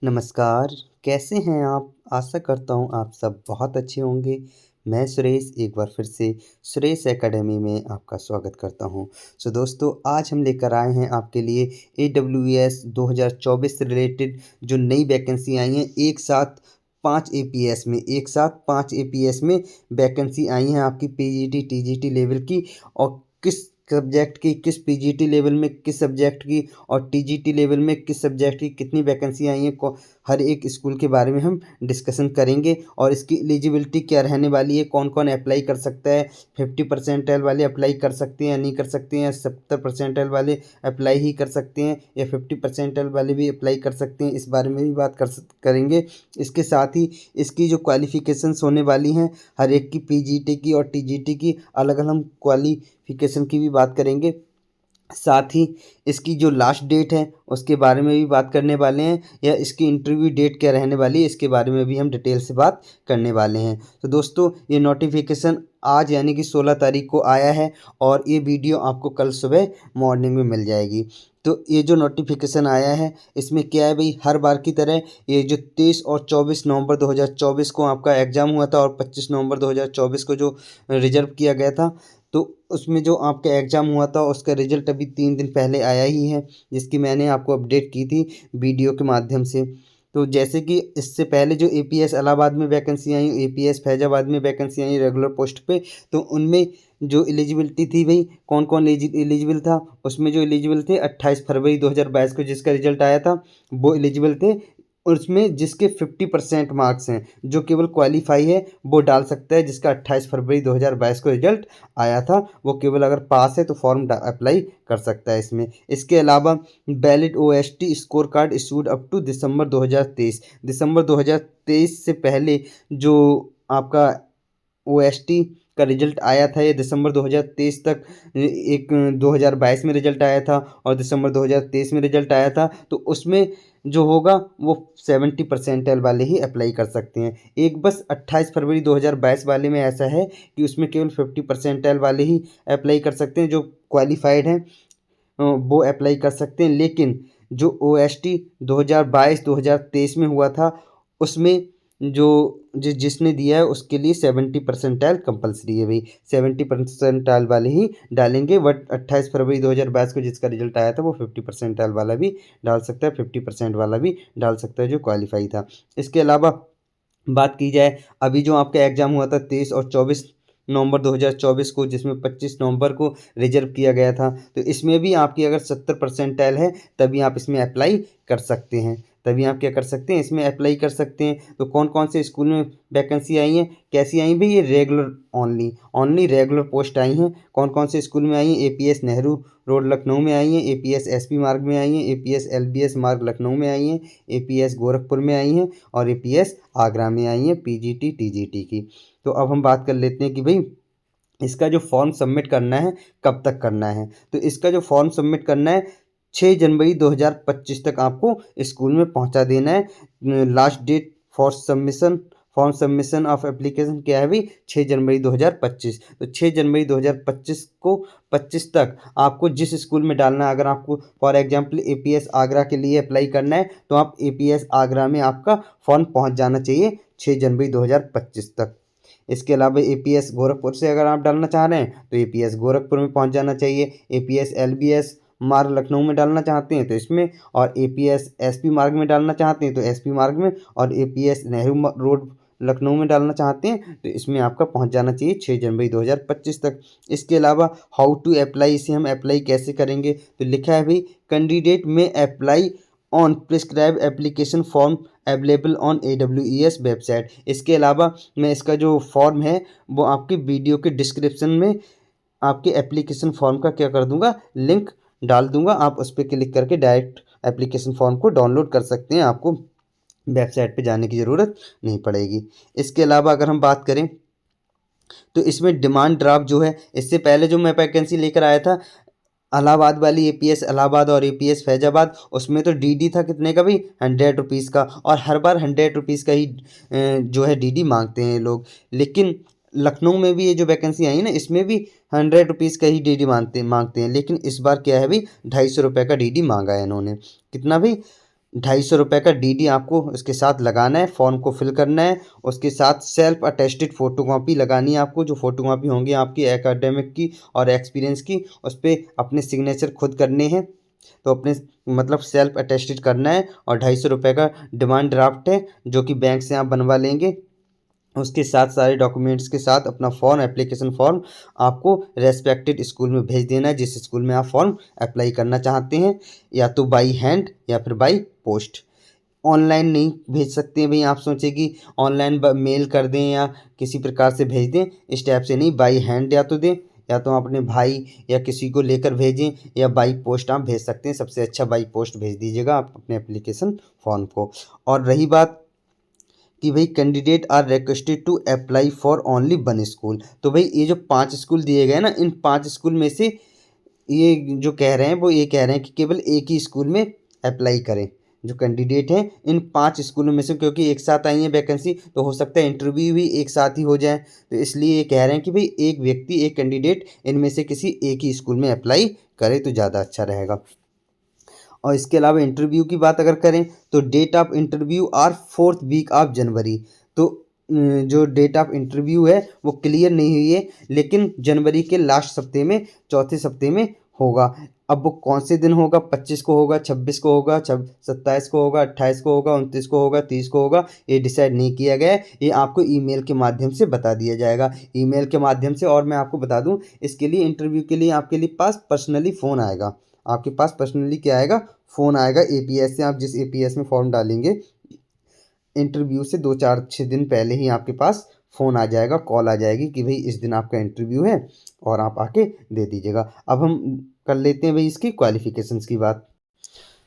नमस्कार, कैसे हैं आप? आशा करता हूँ आप सब बहुत अच्छे होंगे। मैं सुरेश एक बार फिर से सुरेश एकेडमी में आपका स्वागत करता हूँ। दोस्तों आज हम लेकर आए हैं आपके लिए AWS 2024 से रिलेटेड जो नई वैकेंसी आई हैं एक साथ 5 एपीएस में वैकेंसी आई हैं आपकी पीजीटी, टीजीटी लेवल की और किस सब्जेक्ट की, किस पीजीटी लेवल में किस सब्जेक्ट की और टीजीटी लेवल में किस सब्जेक्ट की कितनी वैकेंसी आई हैं हर एक स्कूल के बारे में हम डिस्कशन करेंगे और इसकी एलिजिबिलिटी क्या रहने वाली है, कौन कौन अप्लाई कर सकता है, 50 परसेंटाइल वाले अप्लाई कर सकते हैं या नहीं कर सकते हैं, या 70 परसेंटाइल वाले अप्लाई ही कर सकते हैं या 50 परसेंटाइल वाले भी अप्लाई कर सकते हैं, इस बारे में भी बात करेंगे। इसके साथ ही इसकी जो क्वालिफिकेशंस होने वाली हैं हर एक की पीजीटी की और टीजीटी की अलग अलग हम क्वालिफिकेशन की भी बात करेंगे। साथ ही इसकी जो लास्ट डेट है उसके बारे में भी बात करने वाले हैं या इसकी इंटरव्यू डेट क्या रहने वाली है इसके बारे में भी हम डिटेल से बात करने वाले हैं। तो दोस्तों ये नोटिफिकेशन आज यानी कि 16 तारीख को आया है और ये वीडियो आपको कल सुबह मॉर्निंग में मिल जाएगी। तो ये जो नोटिफिकेशन आया है इसमें क्या है भाई, हर बार की तरह ये जो 23 और 24 नवंबर 2024 को आपका एग्ज़ाम हुआ था और 25 नवंबर 2024 को जो रिजर्व किया गया था, तो उसमें जो आपका एग्ज़ाम हुआ था उसका रिज़ल्ट अभी 3 दिन पहले आया ही है, जिसकी मैंने आपको अपडेट की थी वीडियो के माध्यम से। तो जैसे कि इससे पहले जो एपीएस इलाहाबाद में वैकेंसी आई, एपीएस फैज़ाबाद में वैकेंसी आई रेगुलर पोस्ट पे, तो उनमें जो एलिजिबिलिटी थी भाई कौन कौन एलिजिबल था, उसमें जो एलिजिबल थे 28 फरवरी 2022 को जिसका रिजल्ट आया था वो एलिजिबल थे। उसमें जिसके 50% मार्क्स हैं, जो केवल क्वालिफाई है वो डाल सकता है, जिसका 28 फरवरी 2022 को रिजल्ट आया था वो केवल अगर पास है तो फॉर्म अप्लाई कर सकता है इसमें। इसके अलावा valid OST score card issued up to दिसंबर 2023 से पहले जो आपका ओएसटी का रिजल्ट आया था, ये दिसंबर 2023 तक एक 2022 में रिजल्ट आया था और दिसंबर 2023 में रिजल्ट आया था, तो उसमें जो होगा वो 70 परसेंटाइल वाले ही अप्लाई कर सकते हैं। एक बस 28 फरवरी 2022 वाले में ऐसा है कि उसमें केवल 50 परसेंटाइल वाले ही अप्लाई कर सकते हैं, जो क्वालिफाइड हैं वो अप्लाई कर सकते हैं। लेकिन जो ओएसटी 2022-2023 में हुआ था उसमें जो जिसने दिया है उसके लिए 70 परसेंटाइल कंपलसरी है भाई, 70 परसेंटाइल वाले ही डालेंगे। बट 28 फरवरी 2022 को जिसका रिजल्ट आया था वो 50 परसेंटाइल वाला भी डाल सकता है, 50% वाला भी डाल सकता है जो क्वालिफाई था। इसके अलावा बात की जाए अभी जो आपका एग्ज़ाम हुआ था 23 और 24 नवंबर 2024 को, जिसमें 25 नवंबर को रिजर्व किया गया था, तो इसमें भी आपकी अगर 70 परसेंटाइल है तभी आप इसमें अप्लाई कर सकते हैं, तभी आप क्या कर सकते हैं इसमें अप्लाई कर सकते हैं। तो कौन कौन से स्कूल में वैकेंसी आई हैं, कैसी आई भाई, ये रेगुलर ओनली रेगुलर पोस्ट आई हैं। कौन कौन से स्कूल में आई हैं, एपीएस नेहरू रोड लखनऊ में आई हैं, एपीएस एसपी मार्ग में आई हैं, एपीएस एलबीएस मार्ग लखनऊ में आई हैं, एपीएस गोरखपुर में आई हैं और एपीएस आगरा में आई हैं पीजीटी टीजीटी की। तो अब हम बात कर लेते हैं कि भाई इसका जो फॉर्म सबमिट करना है कब तक करना है। तो इसका जो फॉर्म सबमिट करना है 6 जनवरी 2025 तक आपको स्कूल में पहुंचा देना है। Last date form submission of application क्या है भाई, 6 जनवरी 2025। तो 6 जनवरी 2025 को 25 तक आपको जिस स्कूल में डालना है, अगर आपको फॉर एग्जांपल एपीएस आगरा के लिए अप्लाई करना है तो आप एपीएस आगरा में आपका फॉर्म पहुंच जाना चाहिए 6 जनवरी 2025 तक। इसके अलावा एपीएस गोरखपुर से अगर आप डालना चाह रहे हैं तो एपीएस गोरखपुर में पहुंच जाना चाहिए। एपीएस एलबीएस मार्ग लखनऊ में डालना चाहते हैं तो इसमें, और एपीएस एसपी मार्ग में डालना चाहते हैं तो एसपी मार्ग में, और एपीएस नेहरू रोड लखनऊ में डालना चाहते हैं तो इसमें आपका पहुंच जाना चाहिए 6 जनवरी 2025 तक। इसके अलावा हाउ टू अप्लाई, इसे हम अप्लाई कैसे करेंगे, तो लिखा है भाई कैंडिडेट में apply on prescribe application form available on AWS website. इसके अलावा मैं इसका जो फॉर्म है वो आपके वीडियो के डिस्क्रिप्शन में आपके एप्लीकेशन फॉर्म का क्या कर दूंगा, लिंक डाल दूंगा, आप उस पर क्लिक करके डायरेक्ट एप्लीकेशन फॉर्म को डाउनलोड कर सकते हैं, आपको वेबसाइट पे जाने की ज़रूरत नहीं पड़ेगी। इसके अलावा अगर हम बात करें तो इसमें डिमांड ड्राफ्ट जो है, इससे पहले जो मैं वैकेंसी लेकर आया था इलाहाबाद वाली, एपीएस इलाहाबाद और एपीएस फैजाबाद, उसमें तो डीडी था कितने का भाई, 100 रुपीज़ का, और हर बार 100 रुपीज़ का ही जो है डीडी मांगते हैं लोग। लेकिन लखनऊ में भी ये जो वैकेंसी आई है ना इसमें भी 100 रुपीज़ का ही डीडी मांगते मांगते हैं, लेकिन इस बार क्या है भाई 250 रुपये का डीडी मांगा है इन्होंने। कितना भाई, ₹250 का डीडी आपको उसके साथ लगाना है, फॉर्म को फिल करना है, उसके साथ सेल्फ अटेस्टेड फ़ोटोकॉपी लगानी है आपको, जो फ़ोटोकॉपी होंगी आपकी एकेडमिक की और एक्सपीरियंस की, उस पे अपने सिग्नेचर खुद करने हैं। तो अपने मतलब सेल्फ अटेस्टेड करना है, और ₹250 का डिमांड ड्राफ्ट है जो कि बैंक से आप बनवा लेंगे। उसके साथ सारे डॉक्यूमेंट्स के साथ अपना फॉर्म, एप्लीकेशन फॉर्म आपको रेस्पेक्टेड स्कूल में भेज देना है, जिस स्कूल में आप फॉर्म अप्लाई करना चाहते हैं, या तो बाई हैंड या फिर बाई पोस्ट। ऑनलाइन नहीं भेज सकते हैं भाई, आप सोचें कि ऑनलाइन मेल कर दें या किसी प्रकार से भेज दें, इस टाइप से नहीं, बाई हैंड या तो दें, या तो अपने भाई या किसी को लेकर भेजें, या बाई पोस्ट आप भेज सकते हैं। सबसे अच्छा बाई पोस्ट भेज दीजिएगा आप अपने एप्लीकेशन फॉर्म को। और रही बात कि भाई candidate are requested to apply for only one school, तो भाई ये जो 5 स्कूल दिए गए ना, इन 5 स्कूल में से ये जो कह रहे हैं वो ये कह रहे हैं कि केवल एक ही स्कूल में अप्लाई करें। जो कैंडिडेट हैं इन 5 स्कूलों में से, क्योंकि एक साथ आई है वैकेंसी, तो हो सकता है इंटरव्यू भी एक साथ ही हो जाए, तो इसलिए ये कह रहे हैं कि भाई एक व्यक्ति, एक कैंडिडेट इनमें से किसी एक ही स्कूल में अप्लाई करे तो ज़्यादा अच्छा रहेगा। और इसके अलावा इंटरव्यू की बात अगर करें तो date of interview are 4th week of January. तो जो डेट ऑफ इंटरव्यू है वो क्लियर नहीं हुई है, लेकिन जनवरी के लास्ट सप्ते में, चौथे सप्ते में होगा। अब वो कौन से दिन होगा, 25 को होगा, 26 को होगा, 27 को होगा, 28 को होगा, 29 को होगा, 30 को होगा, ये डिसाइड नहीं किया गया है। ये आपको ईमेल के माध्यम से बता दिया जाएगा, ईमेल के माध्यम से। और मैं आपको बता दूं, इसके लिए इंटरव्यू के लिए आपके लिए पास पर्सनली फ़ोन आएगा, आपके पास पर्सनली क्या आएगा, फ़ोन आएगा एपीएस से। आप जिस एपीएस में फॉर्म डालेंगे, इंटरव्यू से 2-4-6 दिन पहले ही आपके पास फ़ोन आ जाएगा, कॉल आ जाएगी कि भाई इस दिन आपका इंटरव्यू है और आप आके दे दीजिएगा। अब हम कर लेते हैं भाई इसकी क्वालिफ़िकेशंस की बात।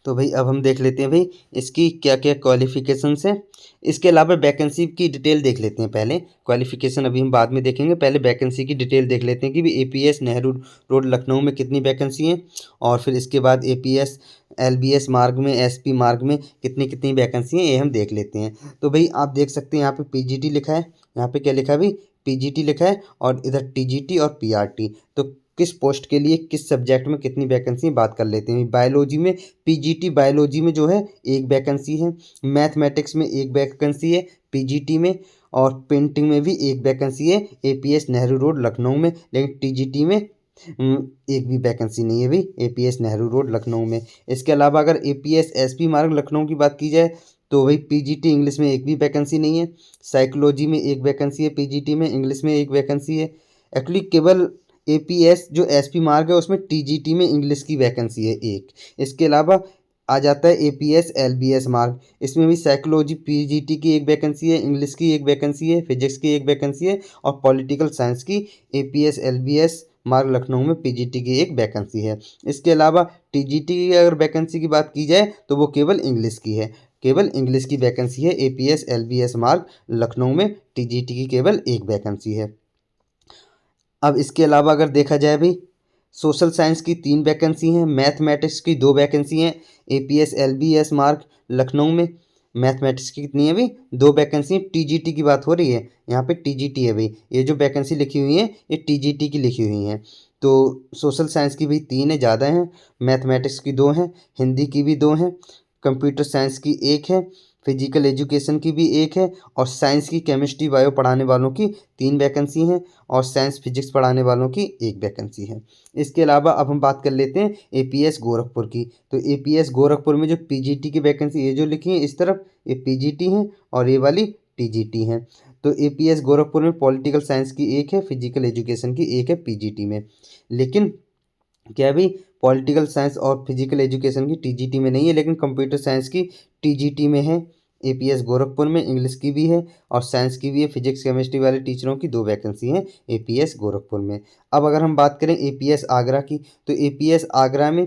तो भाई अब हम देख लेते हैं भाई इसकी क्या क्या क्वालिफ़िकेशंस हैं। इसके अलावा वैकेंसी की डिटेल देख लेते हैं पहले, क्वालिफ़िकेशन अभी हम बाद में देखेंगे, पहले वैकेंसी की डिटेल देख लेते हैं कि भाई एपीएस नेहरू रोड लखनऊ में कितनी वैकेंसी हैं, और फिर इसके बाद एपीएस एलबीएस मार्ग में, एसपी मार्ग में कितनी कितनी वैकेंसी हैं, ये हम देख लेते हैं। तो भाई आप देख सकते हैं यहाँ पे पीजीटी लिखा है, यहाँ पे क्या लिखा है भाई, पीजीटी लिखा है, और इधर टीजीटी और पीआरटी। तो किस पोस्ट के लिए किस सब्जेक्ट में कितनी वैकेंसी, बात कर लेते हैं। बायोलॉजी में, पीजीटी बायोलॉजी में जो है एक वैकेंसी है, मैथमेटिक्स में एक वैकेंसी है पीजीटी में, और पेंटिंग में भी एक वैकेंसी है एपीएस नेहरू रोड लखनऊ में। लेकिन टीजीटी में एक भी वैकेंसी नहीं है भाई एपीएस नेहरू रोड लखनऊ में। इसके अलावा अगर एपीएस एसपी मार्ग लखनऊ की बात की जाए तो भाई पीजीटी इंग्लिश में एक भी वैकेंसी नहीं है, साइकोलॉजी में एक वैकेंसी है, पीजीटी में इंग्लिश में एक वैकेंसी है। एक्चुअली केवल एपीएस जो एसपी मार्ग है उसमें टीजीटी में इंग्लिश की वैकेंसी है एक। इसके अलावा आ जाता है एपीएस एलबीएस मार्ग, इसमें भी साइकोलॉजी पीजीटी की एक वैकेंसी है, इंग्लिश की एक वैकेंसी है, फिजिक्स की एक वैकेंसी है, और पॉलिटिकल साइंस की एपीएस एलबीएस मार्ग लखनऊ में पीजीटी की एक वैकेंसी है। इसके अलावा टीजीटी की अगर वैकेंसी की बात की जाए तो वो केवल इंग्लिश की है, केवल इंग्लिश की वैकेंसी है एपीएस एलबीएस मार्ग लखनऊ में, टीजीटी की केवल एक वैकेंसी है। अब इसके अलावा अगर देखा जाए भाई, सोशल साइंस की 3 वैकेंसी हैं, मैथमेटिक्स की 2 वैकेंसी हैं एपीएस एलबीएस मार्ग लखनऊ में। मैथमेटिक्स की कितनी है भाई, 2 वैकेंसी। टीजीटी की बात हो रही है, यहाँ पे टीजीटी है भाई, ये जो वैकेंसी लिखी हुई है ये टीजीटी की लिखी हुई हैं। तो सोशल साइंस की भी 3 है, ज़्यादा हैं, मैथमेटिक्स की 2 हैं, हिंदी की भी 2 हैं, कंप्यूटर साइंस की 1 है, फिजिकल एजुकेशन की भी 1 है, और साइंस की केमिस्ट्री बायो पढ़ाने वालों की 3 वैकेंसी हैं, और साइंस फिजिक्स पढ़ाने वालों की 1 वैकेंसी है। इसके अलावा अब हम बात कर लेते हैं एपीएस गोरखपुर की। तो एपीएस गोरखपुर में जो पीजीटी की वैकेंसी, ये जो लिखी है इस तरफ, ये पीजीटी हैं और ये वाली टीजीटी हैं। तो एपीएस गोरखपुर में पॉलिटिकल साइंस की 1 है, फिजिकल एजुकेशन की 1 है पीजीटी में। लेकिन क्या भी पॉलिटिकल साइंस और फिजिकल एजुकेशन की टीजीटी में नहीं है, लेकिन कंप्यूटर साइंस की टीजीटी में है एपीएस गोरखपुर में, इंग्लिश की भी है और साइंस की भी है, फिजिक्स केमिस्ट्री वाले टीचरों की 2 वैकेंसी हैं एपीएस गोरखपुर में। अब अगर हम बात करें एपीएस आगरा की, तो एपीएस आगरा में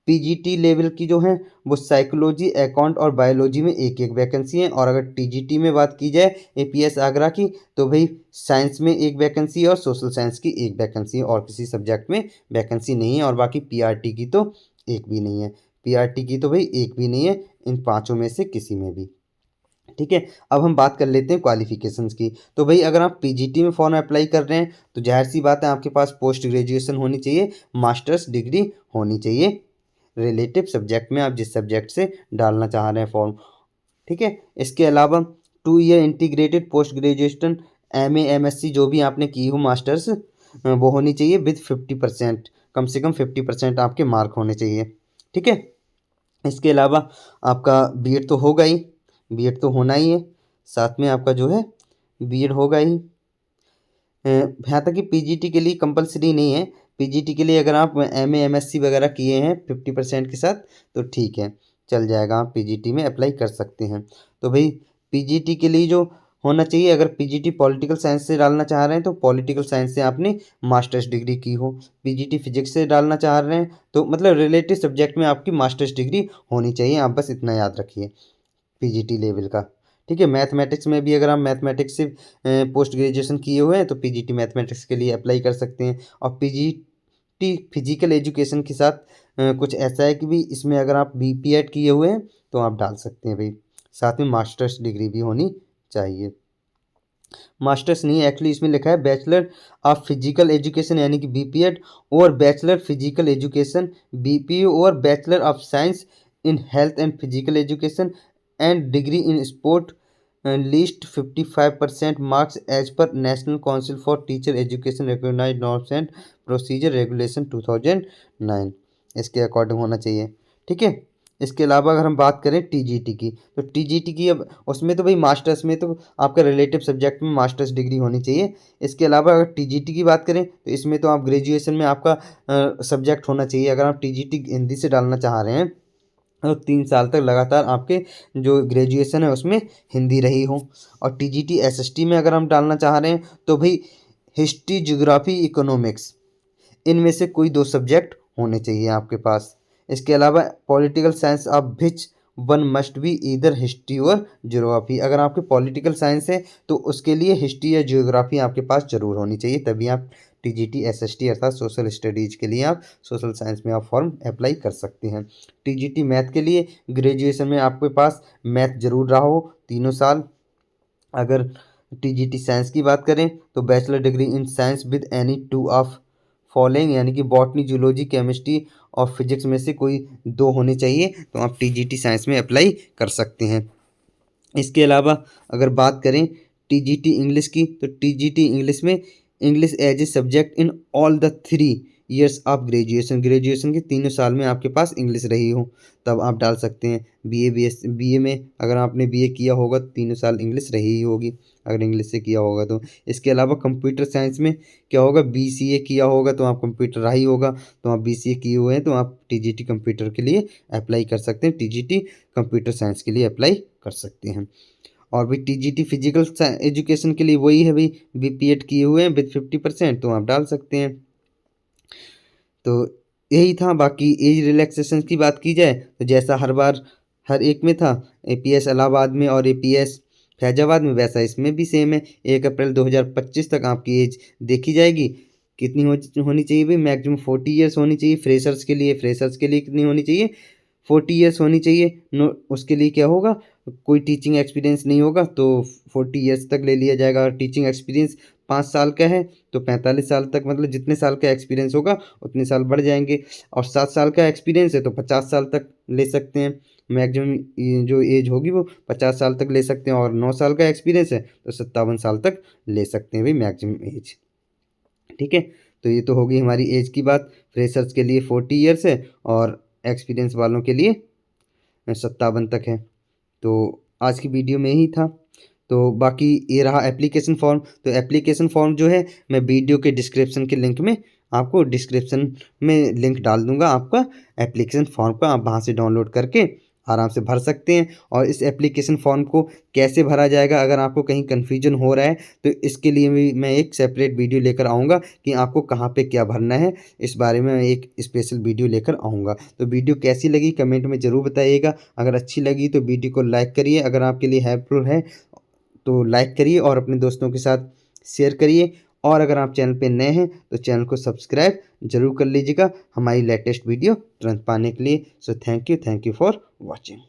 पीजीटी लेवल की जो है वो साइकोलॉजी, अकाउंट और बायोलॉजी में एक एक वैकेंसी है। और अगर टीजीटी में बात की जाए एपीएस आगरा की, तो भाई साइंस में एक वैकेंसी है और सोशल साइंस की एक वैकेंसी है, और किसी सब्जेक्ट में वैकेंसी नहीं है। और बाकी पीआरटी की तो एक भी नहीं है, पीआरटी की तो भाई एक भी नहीं है इन 5 में से किसी में भी। ठीक है, अब हम बात कर लेते हैं क्वालिफिकेशंस की। तो भाई अगर आप पीजीटी में फॉर्म अप्लाई कर रहे हैं तो जाहिर सी बात है आपके पास पोस्ट ग्रेजुएशन होनी चाहिए, मास्टर्स डिग्री होनी चाहिए, रिलेटिव सब्जेक्ट में आप जिस सब्जेक्ट से डालना चाह रहे हैं फॉर्म। ठीक है। इसके अलावा 2 year integrated post graduation MA MSc जो भी आपने की हो मास्टर्स वो होनी चाहिए विद 50%, कम से कम 50% आपके मार्क होने चाहिए। ठीक है। इसके अलावा आपका बीएड तो होगा ही, बीएड तो होना ही है, साथ में आपका जो है बीएड होगा ही। यहाँ तक कि पीजीटी के लिए कंपलसरी नहीं है। पीजीटी के लिए अगर आप MA MSc वगैरह किए हैं 50% के साथ तो ठीक है, चल जाएगा, आप पीजीटी में अप्लाई कर सकते हैं। तो भाई पीजीटी के लिए जो होना चाहिए, अगर पीजीटी पॉलिटिकल साइंस से डालना चाह रहे हैं तो पॉलिटिकल साइंस से आपने मास्टर्स डिग्री की हो। पीजीटी फिजिक्स से डालना चाह रहे हैं तो मतलब रिलेटेड सब्जेक्ट में आपकी मास्टर्स डिग्री होनी चाहिए, आप बस इतना याद रखिए पीजीटी लेवल का। ठीक है। मैथमेटिक्स में भी अगर आप मैथमेटिक्स से पोस्ट ग्रेजुएशन किए हुए हैं तो पीजीटी मैथमेटिक्स के लिए अप्लाई कर सकते हैं। और पीजीटी फिजिकल एजुकेशन के साथ कुछ ऐसा है कि भी इसमें अगर आप बीपीएड किए हुए हैं तो आप डाल सकते हैं भाई, साथ में मास्टर्स डिग्री भी होनी चाहिए। मास्टर्स नहीं, एक्चुअली इसमें लिखा है बैचलर ऑफ फिजिकल एजुकेशन यानी कि बीपीएड, और बैचलर फिजिकल एजुकेशन BPU, और bachelor of science in health and physical education and degree in sport least 55% marks as per national council for teacher education recognised norms and procedure regulation 2009, इसके according होना चाहिए। ठीक है। इसके अलावा अगर हम बात करें टीजीटी की, तो टीजीटी की अब उसमें तो भाई मास्टर्स में तो आपका रिलेटिव सब्जेक्ट में मास्टर्स डिग्री होनी चाहिए। इसके अलावा अगर टीजीटी की बात करें तो इसमें तो आप ग्रेजुएशन में आपका सब्जेक्ट होना चाहिए। अगर आप टीजीटी हिंदी से डालना चाह रहे हैं तो 3 साल तक लगातार आपके जो ग्रेजुएशन है उसमें हिंदी रही हो। और टीजीटी एसएसटी में अगर हम डालना चाह रहे हैं तो भाई हिस्ट्री, ज्योग्राफी, इकोनॉमिक्स, इनमें से कोई 2 सब्जेक्ट होने चाहिए आपके पास। इसके अलावा political science of which one must be either history और ज्योग्राफी, अगर आपके पॉलिटिकल साइंस है तो उसके लिए हिस्ट्री या ज्योग्राफी आपके पास ज़रूर होनी चाहिए, तभी आप टीजीटी एसएसटी अर्थात सोशल स्टडीज़ के लिए आप सोशल साइंस में आप फॉर्म अप्लाई कर सकते हैं। टीजीटी मैथ के लिए ग्रेजुएशन में आपके पास मैथ जरूर रहा हो 3 साल। अगर टीजीटी साइंस की बात करें तो bachelor degree in science with any 2 of following यानी कि बॉटनी, जूलॉजी, केमिस्ट्री और फिजिक्स में से कोई 2 होने चाहिए, तो आप टीजीटी साइंस में अप्लाई कर सकते हैं। इसके अलावा अगर बात करें टीजीटी इंग्लिश की, तो टीजीटी इंग्लिश में English as a subject in all the 3 years of graduation, graduation के 3 साल में आपके पास इंग्लिश रही हो तब आप डाल सकते हैं। बीए में अगर आपने बीए किया होगा तो 3 साल इंग्लिश रही ही होगी, अगर इंग्लिश से किया होगा तो। इसके अलावा कंप्यूटर साइंस में क्या होगा, बीसीए किया होगा तो आप कंप्यूटर रहा ही होगा, तो आप बीसीए किए हुए हैं तो आप टीजीटी कंप्यूटर के लिए अप्लाई कर सकते हैं, टीजीटी कंप्यूटर साइंस के लिए अप्लाई कर सकते हैं। और भाई टीजीटी फिजिकल एजुकेशन के लिए वही है भाई, बीपीएड किए हुए हैं विद 50% तो आप डाल सकते हैं। तो यही था। बाकी एज रिलैक्सेशन की बात की जाए तो जैसा हर बार हर एक में था, एपीएस इलाहाबाद में और एपीएस फैजाबाद में, वैसा इसमें भी सेम है। 1 अप्रैल 2025 तक आपकी एज देखी जाएगी। कितनी होनी चाहिए भाई, मैक्सिमम 40 ईयर्स होनी चाहिए। फ्रेशर्स के लिए कितनी होनी चाहिए, 40 ईयर्स होनी चाहिए। उसके लिए क्या होगा, कोई टीचिंग एक्सपीरियंस नहीं होगा तो 40 ईयर्स तक ले लिया जाएगा। और टीचिंग एक्सपीरियंस 5 साल का है तो 45 साल तक, मतलब जितने साल का एक्सपीरियंस होगा उतने साल बढ़ जाएंगे। और 7 साल का एक्सपीरियंस है तो 50 साल तक ले सकते हैं, मैक्सिमम जो एज होगी वो 50 साल तक ले सकते हैं। और 9 साल का एक्सपीरियंस है तो 57 साल तक ले सकते हैं भाई मैक्सिमम एज। ठीक है। तो ये तो होगी हमारी एज की बात। फ्रेशर्स के लिए 40 ईयर्स है और एक्सपीरियंस वालों के लिए 57 तक है। तो आज की वीडियो में ही था। तो बाकी ये रहा एप्लीकेशन फॉर्म। तो एप्लीकेशन फॉर्म जो है मैं वीडियो के डिस्क्रिप्शन के लिंक में आपको डिस्क्रिप्शन में लिंक डाल दूंगा आपका एप्लीकेशन फॉर्म का, आप वहाँ से डाउनलोड करके आराम से भर सकते हैं। और इस एप्लीकेशन फॉर्म को कैसे भरा जाएगा, अगर आपको कहीं कन्फ्यूजन हो रहा है तो इसके लिए भी मैं एक सेपरेट वीडियो लेकर आऊँगा कि आपको कहाँ पे क्या भरना है, इस बारे में मैं एक स्पेशल वीडियो लेकर आऊँगा। तो वीडियो कैसी लगी कमेंट में ज़रूर बताइएगा। अगर अच्छी लगी तो वीडियो को लाइक करिए, अगर आपके लिए हेल्पफुल है तो लाइक करिए और अपने दोस्तों के साथ शेयर करिए। और अगर आप चैनल पे नए हैं तो चैनल को सब्सक्राइब जरूर कर लीजिएगा हमारी लेटेस्ट वीडियो तुरंत पाने के लिए। So thank you for watching.